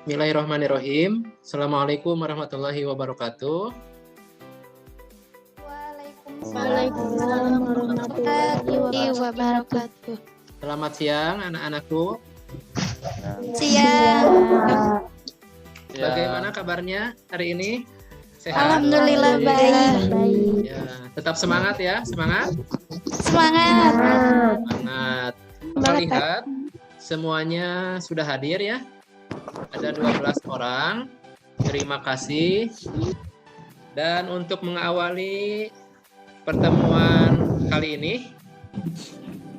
Bismillahirrahmanirrahim. Assalamualaikum warahmatullahi wabarakatuh. Waalaikumsalam warahmatullahi wabarakatuh. Selamat siang anak-anakku. Siang. Bagaimana kabarnya hari ini? Sehat? Alhamdulillah baik. Ya, tetap semangat ya, semangat. Semangat. Semangat. Melihat semuanya sudah hadir ya. Ada 12 orang. Terima kasih. Dan untuk mengawali pertemuan kali ini,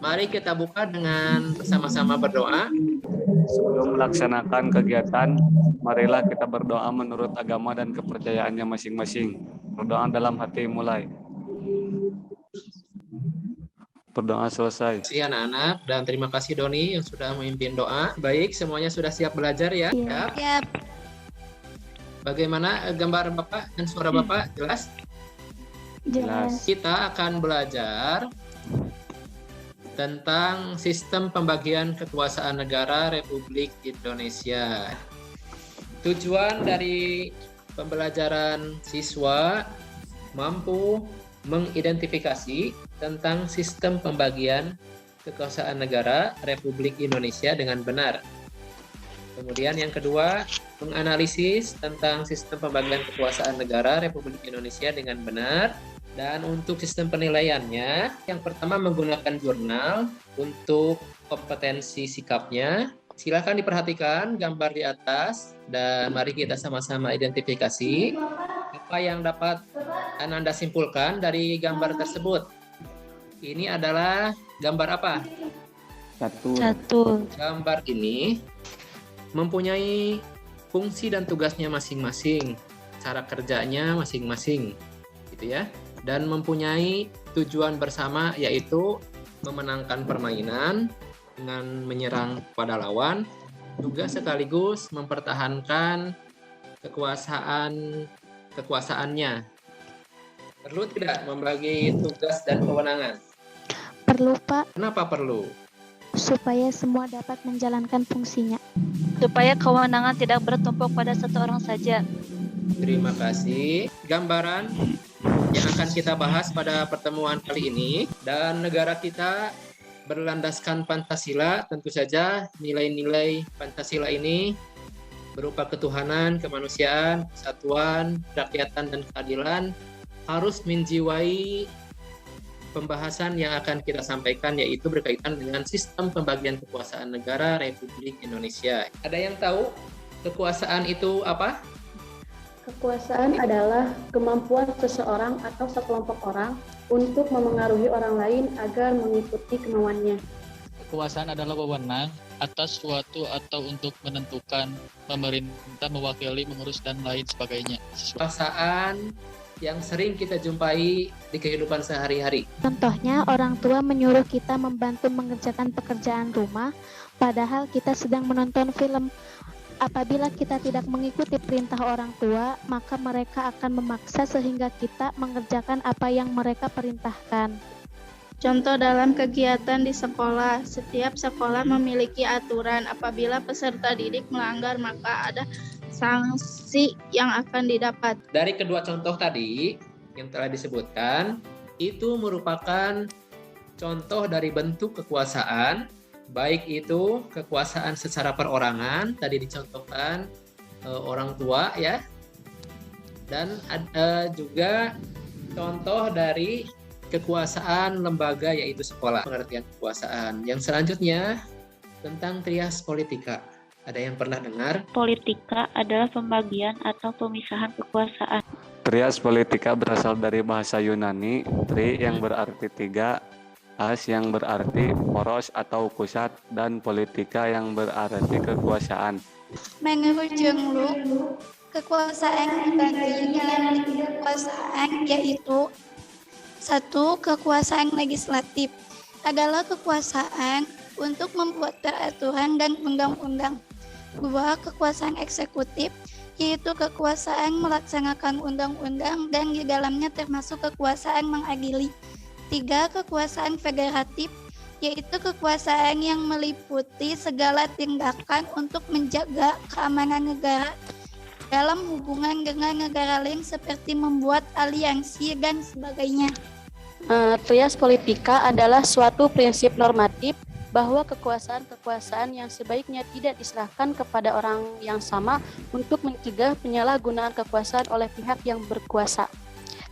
mari kita buka dengan bersama-sama berdoa. Sebelum melaksanakan kegiatan, marilah kita berdoa menurut agama dan kepercayaannya masing-masing. Berdoa dalam hati mulai. Berdoa selesai. Terima kasih anak-anak dan terima kasih Doni yang sudah memimpin doa. Baik, semuanya sudah siap belajar ya? Siap. Siap. Bagaimana gambar Bapak dan suara Bapak? Jelas? Jelas. Kita akan belajar tentang sistem pembagian kekuasaan negara Republik Indonesia. Tujuan dari pembelajaran siswa mampu mengidentifikasi tentang sistem pembagian kekuasaan negara Republik Indonesia dengan benar. Kemudian yang kedua, menganalisis tentang sistem pembagian kekuasaan negara Republik Indonesia dengan benar. Dan untuk sistem penilaiannya, yang pertama menggunakan jurnal untuk kompetensi sikapnya. Silakan diperhatikan gambar di atas dan mari kita sama-sama identifikasi apa yang dapat Anda simpulkan dari gambar tersebut. Ini adalah gambar apa? Satu. Gambar ini mempunyai fungsi dan tugasnya masing-masing, cara kerjanya masing-masing, gitu ya. Dan mempunyai tujuan bersama yaitu memenangkan permainan dengan menyerang pada lawan, juga sekaligus mempertahankan kekuasaannya. Perlu tidak membagi tugas dan kewenangan? Perlu, Pak, Kenapa perlu? supaya semua dapat menjalankan fungsinya. Supaya kewenangan tidak bertumpuk pada satu orang saja. Terima kasih. Gambaran yang akan kita bahas pada pertemuan kali ini, dan negara kita berlandaskan Pancasila. Tentu saja nilai-nilai Pancasila ini berupa ketuhanan, kemanusiaan, kesatuan, kerakyatan, dan keadilan harus menjiwai pembahasan yang akan kita sampaikan, yaitu berkaitan dengan sistem pembagian kekuasaan negara Republik Indonesia. Ada yang tahu kekuasaan itu apa? Kekuasaan adalah kemampuan seseorang atau sekelompok orang untuk memengaruhi orang lain agar mengikuti kemauannya. Kekuasaan adalah wewenang atas suatu atau untuk menentukan, pemerintah mewakili, mengurus, dan lain sebagainya. Kekuasaan yang sering kita jumpai di kehidupan sehari-hari. Contohnya, orang tua menyuruh kita membantu mengerjakan pekerjaan rumah, padahal kita sedang menonton film. Apabila kita tidak mengikuti perintah orang tua, maka mereka akan memaksa sehingga kita mengerjakan apa yang mereka perintahkan. Contoh dalam kegiatan di sekolah, setiap sekolah memiliki aturan. Apabila peserta didik melanggar, maka ada sanksi yang akan didapat. Dari kedua contoh tadi yang telah disebutkan, itu merupakan contoh dari bentuk kekuasaan, baik itu kekuasaan secara perorangan, tadi dicontohkan orang tua ya, dan juga contoh dari kekuasaan lembaga yaitu sekolah, pengertian kekuasaan. Yang selanjutnya tentang trias politika. Ada yang pernah dengar? Politika adalah pembagian atau pemisahan kekuasaan. Trias politika berasal dari bahasa Yunani, tri yang berarti tiga, as yang berarti poros atau pusat, dan politika yang berarti kekuasaan. Menurut Jenglu, kekuasaan bagian kekuasaan yaitu 1. Kekuasaan legislatif adalah kekuasaan untuk membuat peraturan dan undang-undang. 2. Kekuasaan eksekutif yaitu kekuasaan melaksanakan undang-undang dan di dalamnya termasuk kekuasaan mengadili. 3. Kekuasaan federatif yaitu kekuasaan yang meliputi segala tindakan untuk menjaga keamanan negara dalam hubungan dengan negara lain seperti membuat aliansi dan sebagainya. Trias politika adalah suatu prinsip normatif bahwa kekuasaan-kekuasaan yang sebaiknya tidak diserahkan kepada orang yang sama untuk mencegah penyalahgunaan kekuasaan oleh pihak yang berkuasa.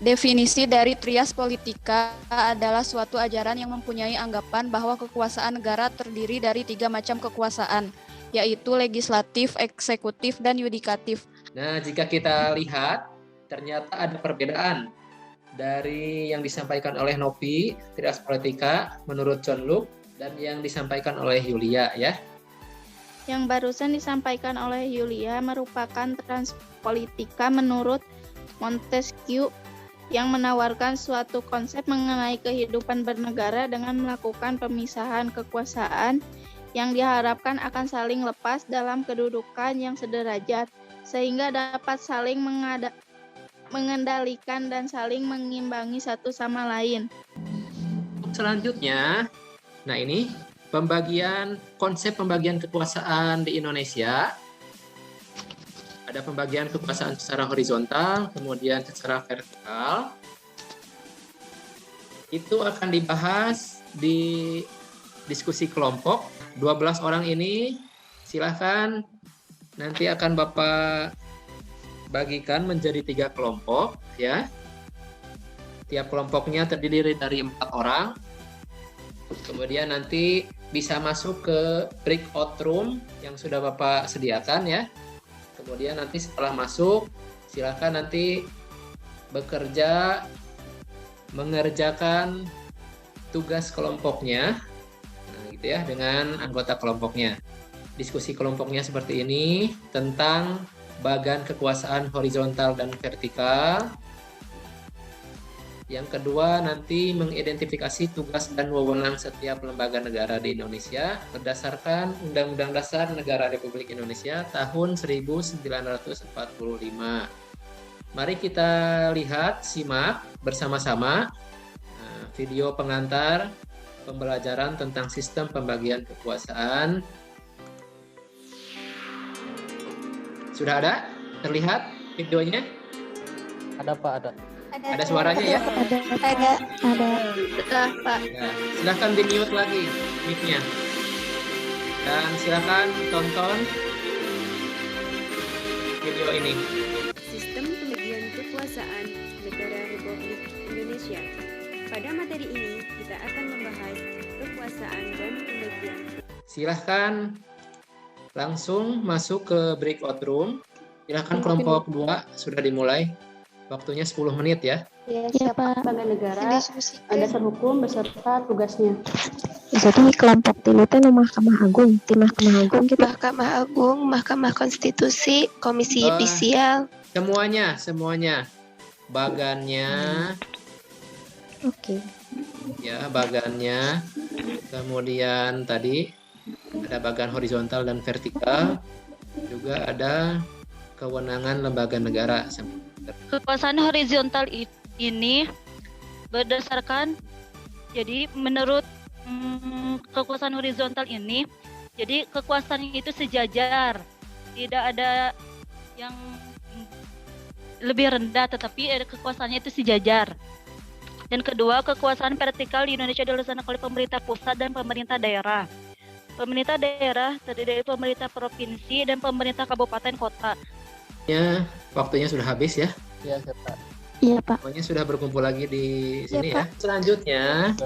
Definisi dari trias politika adalah suatu ajaran yang mempunyai anggapan bahwa kekuasaan negara terdiri dari 3 macam kekuasaan, yaitu legislatif, eksekutif, dan yudikatif. Nah, jika kita lihat, ternyata ada perbedaan dari yang disampaikan oleh Nopi, trias politika, menurut John Locke, dan yang disampaikan oleh Yulia, ya. Yang barusan disampaikan oleh Yulia merupakan transpolitika menurut Montesquieu yang menawarkan suatu konsep mengenai kehidupan bernegara dengan melakukan pemisahan kekuasaan yang diharapkan akan saling lepas dalam kedudukan yang sederajat, sehingga dapat saling mengendalikan dan saling mengimbangi satu sama lain. Selanjutnya, nah ini konsep pembagian kekuasaan di Indonesia. Ada pembagian kekuasaan secara horizontal, kemudian secara vertikal. Itu akan dibahas di diskusi kelompok. 12 orang ini silahkan nanti akan Bapak bagikan menjadi 3 kelompok, ya. Tiap kelompoknya terdiri dari 4 orang. Kemudian nanti bisa masuk ke breakout room yang sudah Bapak sediakan, ya. Kemudian nanti setelah masuk, silakan nanti bekerja mengerjakan tugas kelompoknya, nah, gitu ya, dengan anggota kelompoknya. Diskusi kelompoknya seperti ini tentang bagan kekuasaan horizontal dan vertikal. Yang kedua, nanti mengidentifikasi tugas dan wewenang setiap lembaga negara di Indonesia berdasarkan Undang-Undang Dasar Negara Republik Indonesia tahun 1945. Mari kita lihat, simak bersama-sama video pengantar pembelajaran tentang sistem pembagian kekuasaan. Sudah ada? Terlihat videonya? Ada Pak, ada. Ada suaranya ya? Ada. Sudah, Pak. Nah, silahkan di-mute lagi mic-nya. Dan silahkan tonton video ini. Sistem pembagian kekuasaan Negara Republik Indonesia. Pada materi ini, kita akan membahas kekuasaan dan pembagian. Silahkan langsung masuk ke breakout room. Silahkan kelompok 2 sudah dimulai. Waktunya 10 menit ya. Ya, Pak. Lembaga negara, dasar hukum beserta tugasnya. Jadi kelompok tilu teh Mahkamah Agung, tim Mahkamah Agung gitu. Mahkamah Agung, Mahkamah Konstitusi, Komisi Yudisial. Semuanya. Bagannya. Oke. Ya, bagannya. Kemudian tadi ada bagan horizontal dan vertikal. Juga ada kewenangan lembaga negara. Kekuasaan horizontal ini berdasarkan, jadi menurut kekuasaan horizontal ini, jadi kekuasaan itu sejajar, tidak ada yang lebih rendah, tetapi kekuasaannya itu sejajar. Dan kedua, kekuasaan vertikal di Indonesia dilaksanakan oleh pemerintah pusat dan pemerintah daerah. Pemerintah daerah terdiri dari pemerintah provinsi dan pemerintah kabupaten kota. Ya, waktunya sudah habis ya. Iya, Pak. Iya, Pak. Semuanya sudah berkumpul lagi di sini Ya, ya. Selanjutnya,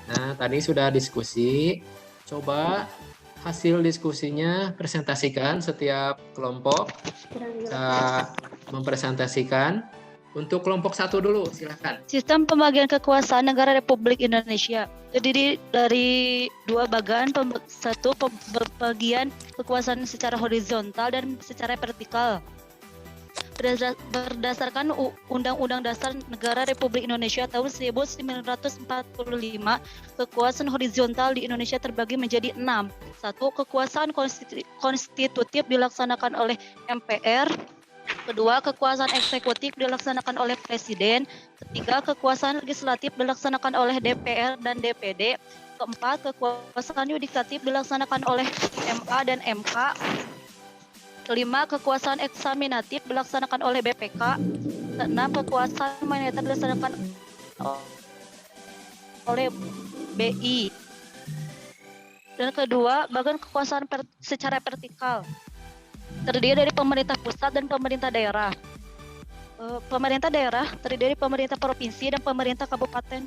nah tadi sudah diskusi. Coba hasil diskusinya presentasikan, setiap kelompok bisa mempresentasikan. Untuk kelompok 1 dulu, silakan. Sistem pembagian kekuasaan Negara Republik Indonesia terdiri dari 2 bagan. Satu, pembagian kekuasaan secara horizontal dan secara vertikal. Berdasarkan Undang-Undang Dasar Negara Republik Indonesia tahun 1945, kekuasaan horizontal di Indonesia terbagi menjadi 6. 1. Kekuasaan konstitutif dilaksanakan oleh MPR. Kedua, kekuasaan eksekutif dilaksanakan oleh Presiden. Ketiga, kekuasaan legislatif dilaksanakan oleh DPR dan DPD. Keempat, kekuasaan yudikatif dilaksanakan oleh MA dan MK. Kelima, kekuasaan eksaminatif dilaksanakan oleh BPK. Keenam, kekuasaan moneter dilaksanakan oleh BI. Dan kedua, bagian kekuasaan secara vertikal terdiri dari pemerintah pusat dan pemerintah daerah. Pemerintah daerah terdiri dari pemerintah provinsi dan pemerintah kabupaten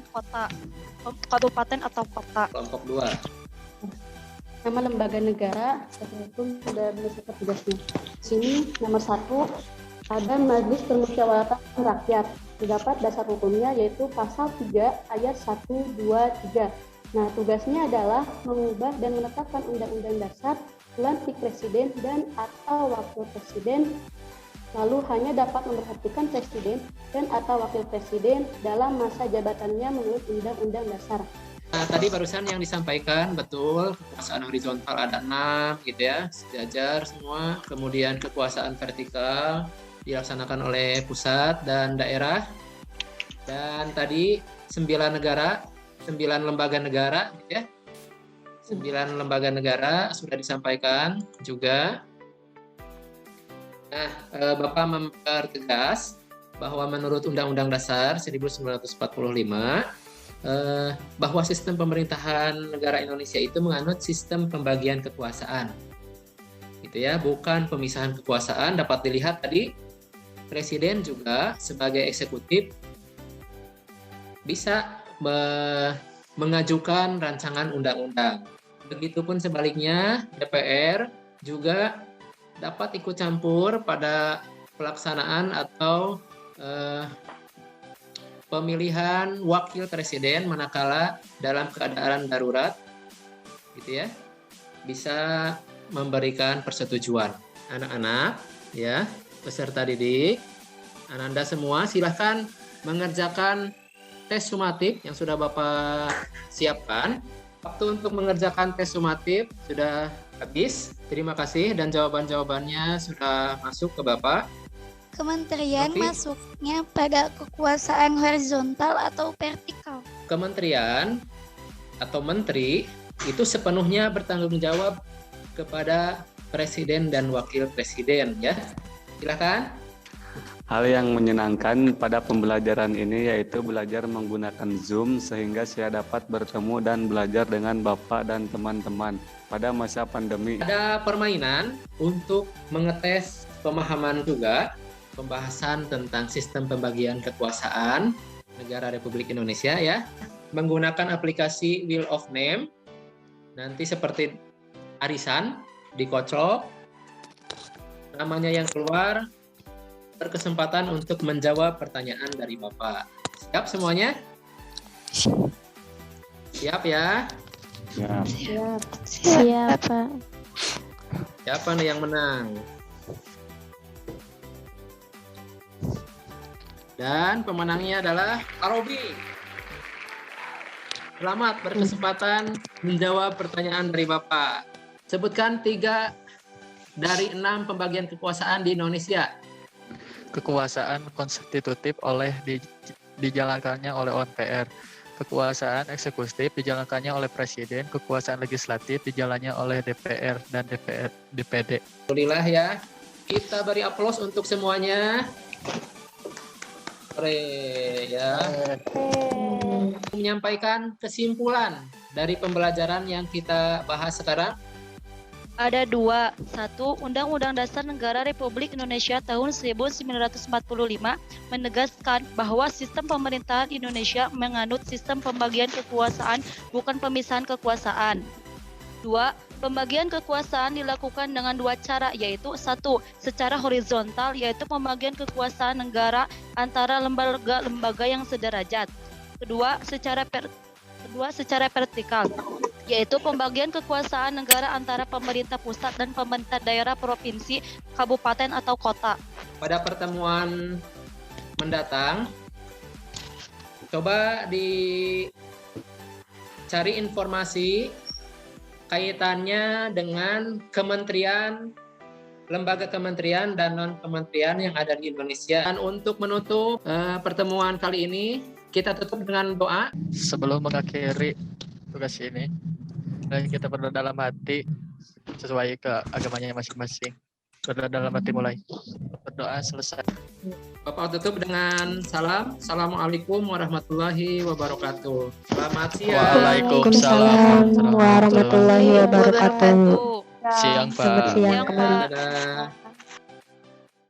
atau kota. Kelompok 2. Nama lembaga negara itu sudah beserta tugasnya. Sini nomor 1 ada Majelis Permusyawaratan Rakyat. Terdapat dasar hukumnya yaitu pasal 3 ayat 1, 2, 3. Nah, tugasnya adalah mengubah dan menetapkan undang-undang dasar, melantik presiden dan atau wakil presiden, lalu hanya dapat memberhentikan presiden dan atau wakil presiden dalam masa jabatannya menurut undang-undang dasar. Nah, tadi barusan yang disampaikan betul, kekuasaan horizontal ada 6 gitu ya, sejajar semua. Kemudian kekuasaan vertikal dilaksanakan oleh pusat dan daerah. Dan tadi 9 lembaga negara gitu ya. 9 lembaga negara sudah disampaikan juga. Nah, Bapak mempertegas bahwa menurut Undang-Undang Dasar 1945 bahwa sistem pemerintahan negara Indonesia itu menganut sistem pembagian kekuasaan. Gitu ya, bukan pemisahan kekuasaan. Dapat dilihat tadi presiden juga sebagai eksekutif bisa mengajukan rancangan undang-undang. Begitupun sebaliknya, DPR juga dapat ikut campur pada pelaksanaan atau pemilihan wakil presiden manakala dalam keadaan darurat, gitu ya, bisa memberikan persetujuan. Anak-anak, ya, peserta didik, Ananda semua silahkan mengerjakan tes sumatif yang sudah Bapak siapkan. Waktu untuk mengerjakan tes sumatif sudah habis. Terima kasih dan jawaban-jawabannya sudah masuk ke Bapak. Kementerian Tapi, masuknya pada kekuasaan horizontal atau vertikal? Kementerian atau menteri itu sepenuhnya bertanggung jawab kepada presiden dan wakil presiden ya. Silakan. Hal yang menyenangkan pada pembelajaran ini yaitu belajar menggunakan Zoom sehingga saya dapat bertemu dan belajar dengan Bapak dan teman-teman pada masa pandemi. Ada permainan untuk mengetes pemahaman juga, pembahasan tentang sistem pembagian kekuasaan negara Republik Indonesia ya. Menggunakan aplikasi Wheel of Name, nanti seperti arisan, dikocok, namanya yang keluar, berkesempatan untuk menjawab pertanyaan dari Bapak. Siap semuanya? Siap ya? Siap. Siap, Pak. Siapa nih yang menang? Dan pemenangnya adalah Arobi. Selamat berkesempatan menjawab pertanyaan dari Bapak. Sebutkan 3 dari 6 pembagian kekuasaan di Indonesia. Kekuasaan konstitutif dijalankannya oleh MPR. Kekuasaan eksekutif dijalankannya oleh Presiden. Kekuasaan legislatif dijalankannya oleh DPR dan DPD. Alhamdulillah ya. Kita beri aplaus untuk semuanya. Ya. Menyampaikan kesimpulan dari pembelajaran yang kita bahas sekarang. Ada 2. 1. Undang-Undang Dasar Negara Republik Indonesia tahun 1945 menegaskan bahwa sistem pemerintahan Indonesia menganut sistem pembagian kekuasaan, bukan pemisahan kekuasaan. 2. Pembagian kekuasaan dilakukan dengan 2 cara, yaitu 1. Secara horizontal, yaitu pembagian kekuasaan negara antara lembaga-lembaga yang sederajat. Kedua, secara vertikal, yaitu pembagian kekuasaan negara antara pemerintah pusat dan pemerintah daerah, provinsi, kabupaten, atau kota. Pada pertemuan mendatang, coba dicari informasi kaitannya dengan kementerian lembaga kementerian dan non-kementerian yang ada di Indonesia. Dan untuk menutup pertemuan kali ini, kita tutup dengan doa. Sebelum mengakhiri tugas ini, mari kita berdoa dalam hati sesuai ke agamanya masing-masing. Berdoa dalam hati mulai. Berdoa selesai. Bapak tutup dengan salam. Assalamualaikum warahmatullahi wabarakatuh. Selamat siang. Waalaikumsalam warahmatullahi wabarakatuh. Siang, Pak. Selamat siang Dadah.